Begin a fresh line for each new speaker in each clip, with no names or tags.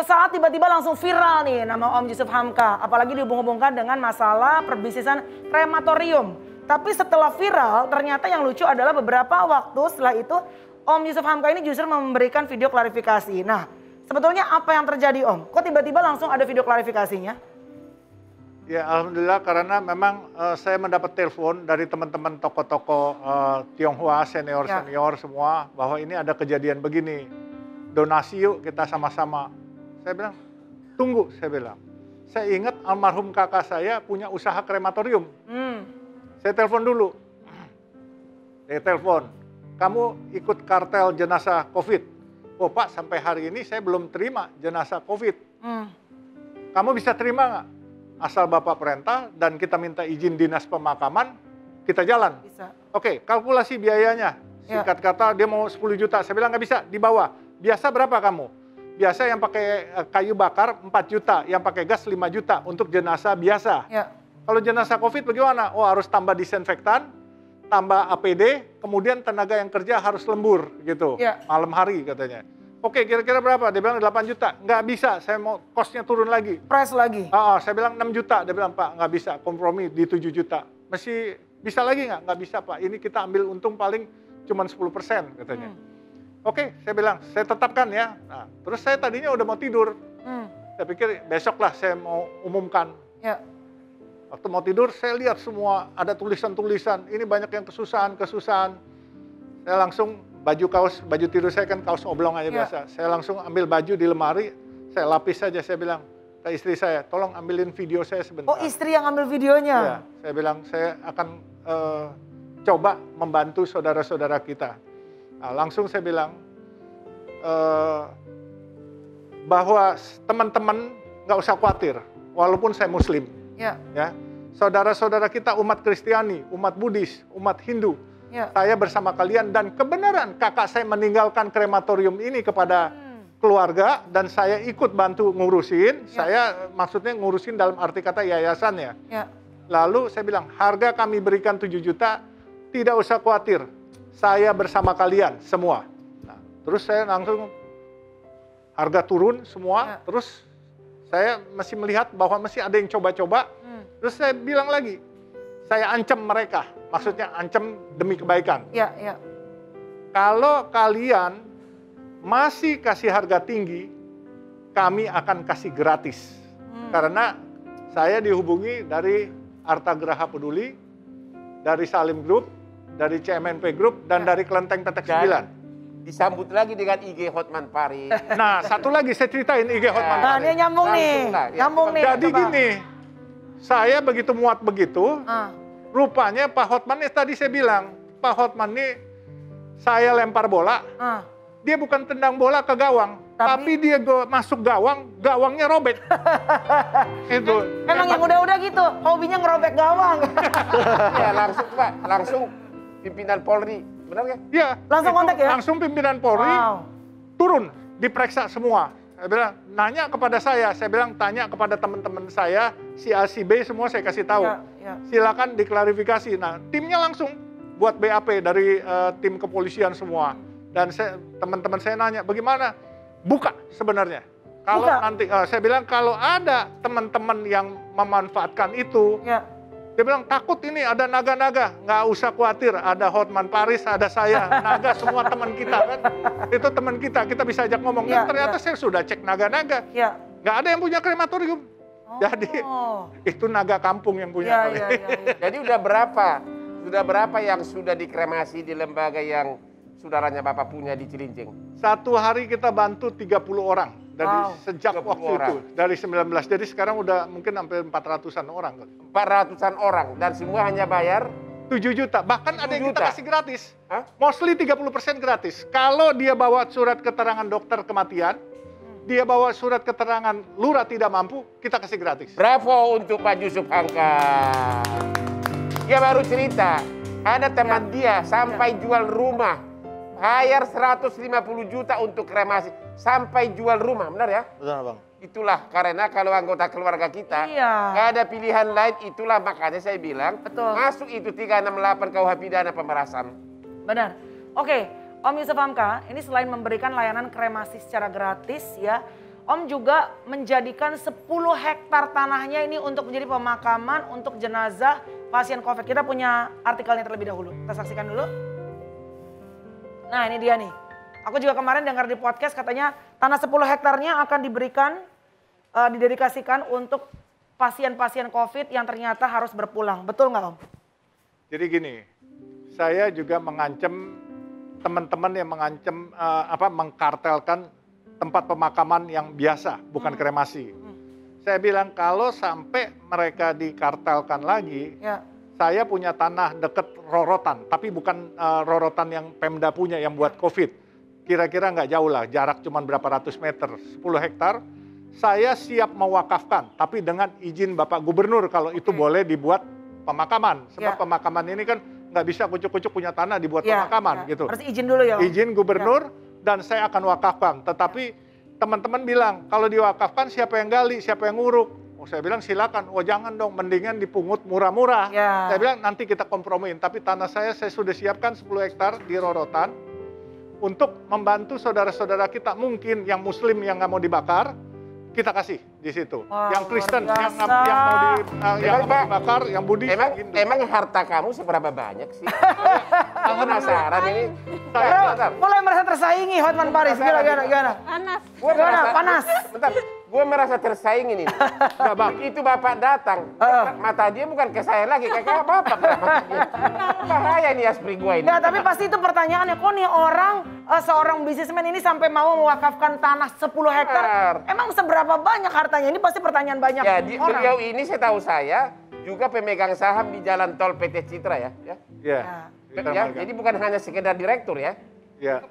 Sesaat tiba-tiba langsung viral nih nama Om Yusuf Hamka. Apalagi dihubung-hubungkan dengan masalah perbisnisan krematorium. Tapi setelah viral ternyata yang lucu adalah beberapa waktu setelah itu Om Yusuf Hamka ini justru memberikan video klarifikasi. Nah sebetulnya apa yang terjadi Om? Kok tiba-tiba langsung ada video klarifikasinya?
Ya alhamdulillah karena memang saya mendapat telepon dari teman-teman tokoh-tokoh Tionghoa senior-senior semua bahwa ini ada kejadian begini. Donasi yuk kita sama-sama. Saya bilang, tunggu saya bilang. Saya ingat almarhum kakak saya punya usaha krematorium. Saya telepon dulu. Saya telepon, kamu ikut kartel jenazah COVID. Oh Pak, sampai hari ini saya belum terima jenazah COVID. Kamu bisa terima nggak? Asal Bapak perintah dan kita minta izin dinas pemakaman, kita jalan.
Bisa.
Oke, kalkulasi biayanya. Singkat kata dia mau 10 juta. Saya bilang nggak bisa, di bawah. Biasa berapa kamu? Biasa yang pakai kayu bakar 4 juta, yang pakai gas 5 juta untuk jenazah biasa.
Ya.
Kalau jenazah COVID bagaimana? Oh harus tambah disinfektan, tambah APD, kemudian tenaga yang kerja harus lembur gitu, malam hari katanya. Oke kira-kira berapa? Dia bilang 8 juta. Nggak bisa, saya mau kosnya turun lagi.
Price lagi?
Saya bilang 6 juta, dia bilang Pak nggak bisa, kompromi di 7 juta. Masih bisa lagi nggak? Nggak bisa Pak, ini kita ambil untung paling cuma 10% katanya. Oke, saya bilang, saya tetapkan ya. Nah, terus saya tadinya udah mau tidur. Saya pikir besok lah saya mau umumkan. Waktu mau tidur, saya lihat semua ada tulisan-tulisan. Ini banyak yang kesusahan. Saya langsung baju tidur saya kan kaos oblong aja biasa. Saya langsung ambil baju di lemari, saya lapis saja. Saya bilang ke istri saya, tolong ambilin video saya sebentar.
Oh istri yang ambil videonya?
Ya, saya bilang saya akan coba membantu saudara-saudara kita. Nah, langsung saya bilang bahwa teman-teman nggak usah khawatir, walaupun saya Muslim, ya, saudara-saudara kita umat Kristiani, umat Buddhis, umat Hindu, saya bersama kalian dan kebenaran kakak saya meninggalkan krematorium ini kepada keluarga dan saya ikut bantu ngurusin, saya maksudnya ngurusin dalam arti kata yayasannya. Lalu saya bilang harga kami berikan 7 juta, tidak usah khawatir. Saya bersama kalian semua. Nah, terus saya langsung harga turun semua. Terus saya masih melihat bahwa masih ada yang coba-coba. Terus saya bilang lagi, saya ancam mereka. Maksudnya ancam demi kebaikan. Kalau kalian masih kasih harga tinggi, kami akan kasih gratis. Karena saya dihubungi dari Arta Graha Peduli, dari Salim Group, dari CMNP Group, dan dari Kelenteng Petek 9.
Disambut lagi dengan IG Hotman Paris.
Nah, satu lagi saya ceritain IG Hotman Paris.
Nah, dia nyambung nih. Nyambung nih.
Jadi gini, saya begitu muat begitu, rupanya Pak Hotman ini tadi saya bilang, Pak Hotman ini saya lempar bola, dia bukan tendang bola ke gawang, tapi dia masuk gawang, gawangnya robek. Itu.
Emang yang udah-udah gitu, hobinya ngerobek gawang.
Ya langsung Pak, langsung pimpinan Polri, benar nggak?
Iya.
Langsung kontak ya?
Langsung pimpinan Polri turun, diperiksa semua. Saya bilang, nanya kepada saya bilang tanya kepada teman-teman saya, si A, si B semua saya kasih tahu. Silakan diklarifikasi. Nah, timnya langsung buat BAP dari tim kepolisian semua. Dan teman-teman saya nanya, bagaimana? Buka sebenarnya. Kalau nanti, saya bilang kalau ada teman-teman yang memanfaatkan itu, dia bilang takut ini ada naga-naga, nggak usah khawatir, ada Hotman Paris, ada saya, naga semua teman kita kan, itu teman kita bisa ajak ngomong. Dan ternyata saya sudah cek naga-naga, nggak ada yang punya krematorium, jadi itu naga kampung yang punya.
Jadi udah berapa yang sudah dikremasi di lembaga yang saudaranya Bapak punya di Cilincing?
Satu hari kita bantu 30 orang. Dari sejak waktu itu, dari 19, jadi sekarang udah mungkin hampir 400-an orang.
400-an orang, dan semua hanya bayar
7 juta, bahkan 7 ada yang kita kasih gratis. Mostly 30% gratis. Kalau dia bawa surat keterangan dokter kematian, dia bawa surat keterangan lurah tidak mampu, kita kasih gratis.
Bravo untuk Pak Yusuf Hamka. Dia baru cerita, ada teman dia sampai jual rumah, bayar 150 juta untuk kremasi. Sampai jual rumah, benar ya?
Benar Bang.
Itulah karena kalau anggota keluarga kita nggak ada pilihan lain, itulah makanya saya bilang masuk itu 368 KUH pidana pemerasan.
Benar. Oke, Om Yusuf Hamka, ini selain memberikan layanan kremasi secara gratis ya, Om juga menjadikan 10 hektar tanahnya ini untuk menjadi pemakaman untuk jenazah pasien COVID. Kita punya artikelnya terlebih dahulu. Kita saksikan dulu. Nah ini dia nih. Aku juga kemarin dengar di podcast katanya tanah 10 hektarnya akan diberikan, didedikasikan untuk pasien-pasien COVID yang ternyata harus berpulang. Betul nggak Om?
Jadi gini, saya juga mengancam teman-teman yang mengancam mengkartelkan tempat pemakaman yang biasa, bukan kremasi. Saya bilang kalau sampai mereka dikartelkan lagi, saya punya tanah deket Rorotan, tapi bukan Rorotan yang Pemda punya yang buat COVID. Kira-kira nggak jauh lah, jarak cuma berapa ratus meter, 10 hektar. Saya siap mewakafkan, tapi dengan izin Bapak Gubernur kalau itu boleh dibuat pemakaman. Sebab pemakaman ini kan nggak bisa kucuk-kucuk punya tanah dibuat pemakaman gitu.
Harus izin dulu ya Om?
Izin Gubernur. Dan saya akan wakafkan, tetapi teman-teman bilang kalau diwakafkan siapa yang gali, siapa yang nguruk. Oh, saya bilang silakan, oh jangan dong, mendingan dipungut murah-murah. Saya bilang nanti kita kompromiin, tapi tanah saya sudah siapkan 10 hektar di Rorotan untuk membantu saudara-saudara kita mungkin yang Muslim yang nggak mau dibakar, kita kasih di situ. Yang Kristen yang mau dibakar, yang Buddhis.
Emang harta kamu seberapa banyak sih? Aku penasaran ini.
Mulai merasa tersaingi Hotman Paris. Gimana? Panas.
Bentar, gue merasa tersaingi ini. Begitu Bapak datang, mata dia bukan ke saya lagi, ke Bapak. Bahaya nih aspri gue ini.
Nggak, tapi pasti itu pertanyaannya, kok nih orang, seorang bisnismen ini sampai mau mewakafkan tanah 10 hektar. Emang seberapa banyak hartanya? Ini pasti pertanyaan banyak
jadi,
orang.
Beliau ini saya tahu saya juga pemegang saham di Jalan Tol PT Citra ya. Jadi bukan hanya sekedar direktur ya.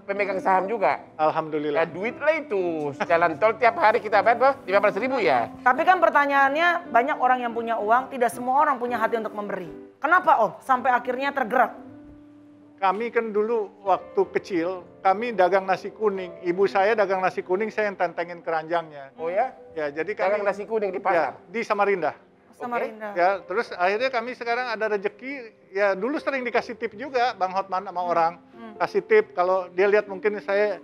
Pemegang saham juga.
Alhamdulillah.
Duit lah itu. Jalan tol tiap hari kita bayar 15.000 ya.
Tapi kan pertanyaannya banyak orang yang punya uang, tidak semua orang punya hati untuk memberi. Kenapa Om sampai akhirnya tergerak?
Kami kan dulu waktu kecil, kami dagang nasi kuning. Ibu saya dagang nasi kuning, saya yang tentengin keranjangnya.
Oh ya?
Ya, jadi kami
dagang nasi kuning di pasar?
Ya, di Samarinda.
Samarinda.
Ya, terus akhirnya kami sekarang ada rezeki, ya dulu sering dikasih tip juga Bang Hotman sama orang. Kasih tip, kalau dia lihat mungkin saya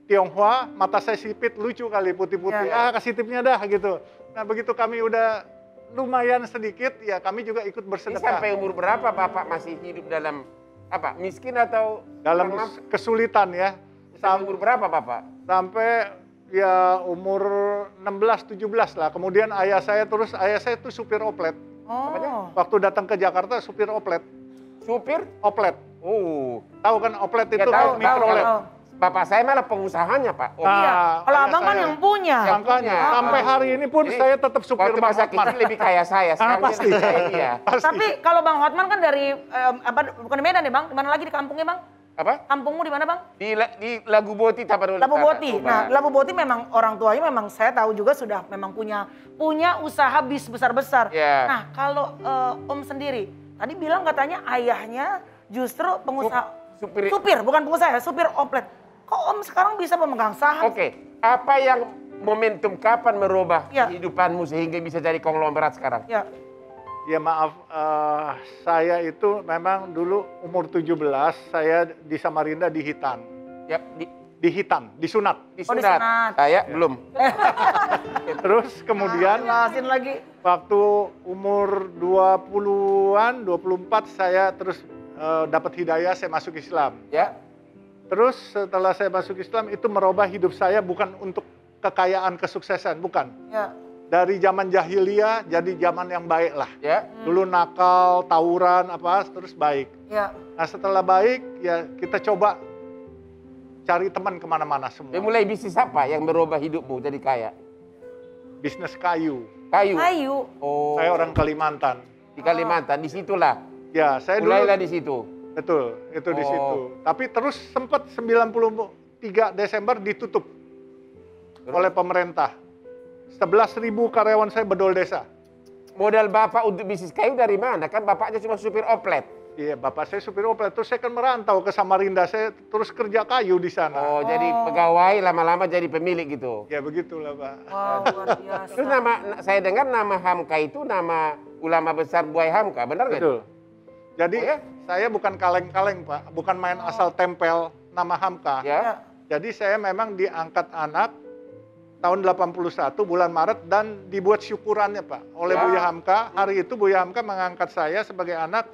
Tionghoa, mata saya sipit, lucu kali putih-putih. Kasih tipnya dah gitu. Nah begitu kami udah lumayan sedikit, ya kami juga ikut bersedekah.
Ini sampai umur berapa Bapak masih hidup dalam apa, miskin atau
dalam kesulitan ya?
Sampai umur berapa Bapak?
Sampai ya umur 16-17 lah. Kemudian ayah saya itu supir oplet. Waktu datang ke Jakarta supir oplet.
Supir?
Oplet.
Oh,
tahu kan oplet itu
mikrolet. Bapak saya malah pengusahanya Pak.
Kalau abang kan yang punya.
Makanya sampai hari ini pun saya tetap supir Bang
Hotman. Kecil lebih kaya saya.
Pasti.
Tapi kalau Bang Hotman kan dari bukan di Medan ya Bang? Di mana lagi di kampungnya Bang?
Apa?
Kampungmu di mana Bang?
Di Lagu Boti, Tapanuli.
Labu Boti. Nah, Labu Boti memang orang tuanya memang saya tahu juga sudah memang punya usaha bis besar-besar. Nah, kalau Om sendiri tadi bilang katanya ayahnya justru pengusaha supir bukan pengusaha ya, supir oplet. Kok Om sekarang bisa pemegang saham?
Oke, apa yang momentum kapan merubah kehidupanmu sehingga bisa jadi konglomerat sekarang?
Ya maaf, saya itu memang dulu umur 17 saya di Samarinda di Hitan. Di Hitan, disunat.
Disunat. Saya belum.
Terus kemudian
lagi.
Waktu umur 20-an, 24 saya terus dapat hidayah, saya masuk Islam. Terus setelah saya masuk Islam itu merubah hidup saya bukan untuk kekayaan, kesuksesan, bukan. Dari zaman jahiliyah jadi zaman yang baik lah. Dulu nakal, tawuran, terus baik. Nah setelah baik ya kita coba cari teman kemana-mana semua.
Mulai bisnis apa yang merubah hidupmu jadi kaya?
Bisnis kayu.
Kayu?
Oh.
Saya orang Kalimantan.
Di Kalimantan, disitulah?
Ya, saya
mulailah di situ?
Betul, itu di situ. Tapi terus sempat 93 Desember ditutup oleh pemerintah. 11.000 karyawan saya bedol desa.
Modal Bapak untuk bisnis kayu dari mana? Kan Bapaknya cuma supir oplet.
Iya, Bapak saya supir oplet. Terus saya kan merantau ke Samarinda, saya terus kerja kayu di sana.
Oh, jadi pegawai lama-lama jadi pemilik gitu?
Ya begitulah Pak.
Wow, luar biasa.
Terus saya dengar nama Hamka itu nama ulama besar Buai Hamka, benar nggak?
Betul. Jadi saya bukan kaleng-kaleng Pak, bukan main asal tempel nama Hamka. Jadi saya memang diangkat anak tahun 81 bulan Maret dan dibuat syukurannya Pak oleh Buya Hamka. Hari itu Buya Hamka mengangkat saya sebagai anak.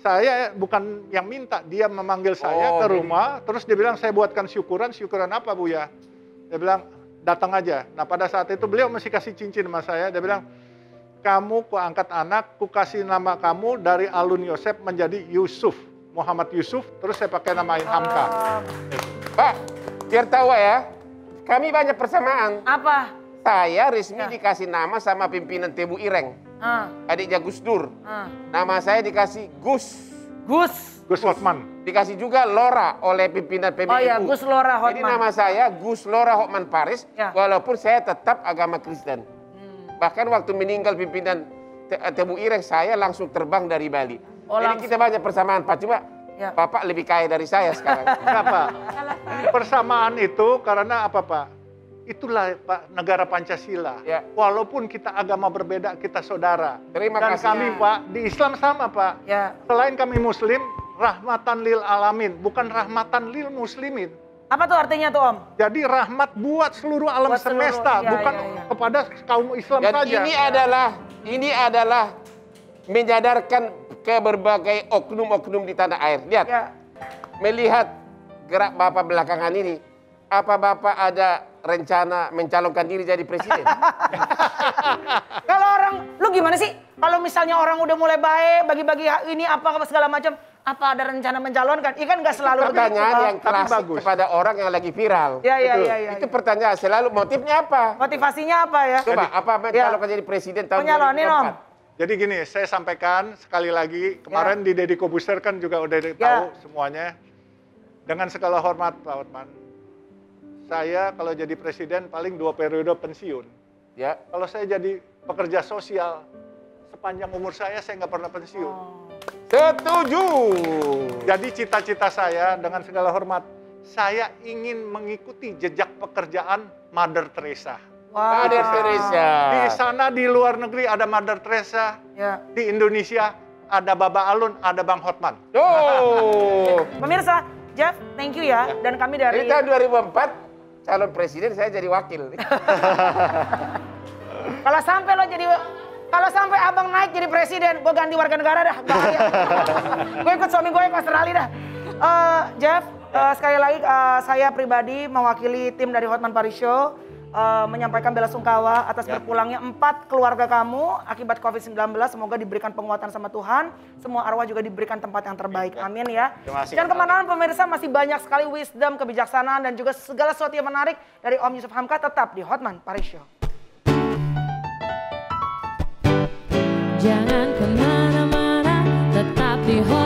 Saya bukan yang minta, dia memanggil saya ke rumah, terus dia bilang saya buatkan syukuran apa Buya? Dia bilang datang aja. Nah pada saat itu beliau masih kasih cincin sama saya, dia bilang kamu ku angkat anak, ku kasih nama kamu dari Alun Yosef menjadi Yusuf, Muhammad Yusuf, terus saya pakai nama Hamka.
Pak, biar tahu ya, kami banyak persamaan.
Apa?
Saya resmi dikasih nama sama pimpinan Tebu Ireng. Adiknya Gus Dur. Nama saya dikasih Gus
Hotman.
Dikasih juga Lora oleh pimpinan PBNU.
Oh iya, Gus Lora Hotman.
Jadi nama saya Gus Lora Hotman Paris, walaupun saya tetap agama Kristen. Bahkan waktu meninggal pimpinan Tebu Ireng, saya langsung terbang dari Bali. Jadi kita banyak persamaan, Pak. Cuma Bapak lebih kaya dari saya sekarang.
Kenapa? Persamaan itu karena apa, Pak? Itulah Pak negara Pancasila. Walaupun kita agama berbeda, kita saudara.
Terima kasih.
Dan kami Pak di Islam sama Pak. Selain kami Muslim, rahmatan lil alamin, bukan rahmatan lil muslimin.
Apa tuh artinya tuh Om?
Jadi rahmat buat seluruh alam semesta, bukan kepada kaum Islam saja.
Ini adalah menyadarkan ke berbagai oknum-oknum di tanah air. Lihat, melihat gerak Bapak belakangan ini, apa Bapak ada rencana mencalonkan diri jadi presiden?
Kalau orang, lu gimana sih? Kalau misalnya orang udah mulai baik, bagi-bagi ini apa segala macam, apa ada rencana mencalonkan? Ikan nggak selalu
pertanyaan yang klasik kepada orang yang lagi viral.
Iya.
Itu pertanyaan selalu, motifnya apa?
Motivasinya apa ya?
Coba, apa mencalonkan jadi presiden tahun 2024?
Jadi gini, saya sampaikan sekali lagi, kemarin di Deddy Kobuser kan juga udah tahu semuanya. Dengan segala hormat Pak Hotman, saya kalau jadi presiden paling 2 periode pensiun. Kalau saya jadi pekerja sosial, sepanjang umur saya nggak pernah pensiun.
Setuju.
Jadi cita-cita saya dengan segala hormat, saya ingin mengikuti jejak pekerjaan Mother Teresa.
Mother Teresa.
Di sana di luar negeri ada Mother Teresa, di Indonesia ada Baba Alun, ada Bang Hotman.
Pemirsa, Jeff, thank you ya. Dan kami dari
tahun 2004 calon presiden, saya jadi wakil.
Kalau sampai abang naik jadi presiden, gue ganti warga negara dah. Gue ikut suami gue ke Australia dah. Jeff, sekali lagi saya pribadi mewakili tim dari Hotman Paris Show menyampaikan belasungkawa atas berpulangnya 4 keluarga kamu akibat COVID-19. Semoga diberikan penguatan sama Tuhan. Semua arwah juga diberikan tempat yang terbaik. Amin ya. Dan kemana-mana pemirsa, masih banyak sekali wisdom, kebijaksanaan dan juga segala sesuatu yang menarik dari Om Yusuf Hamka tetap di Hotman Paris Show.
Jangan kemana-mana, tetap di Hotman.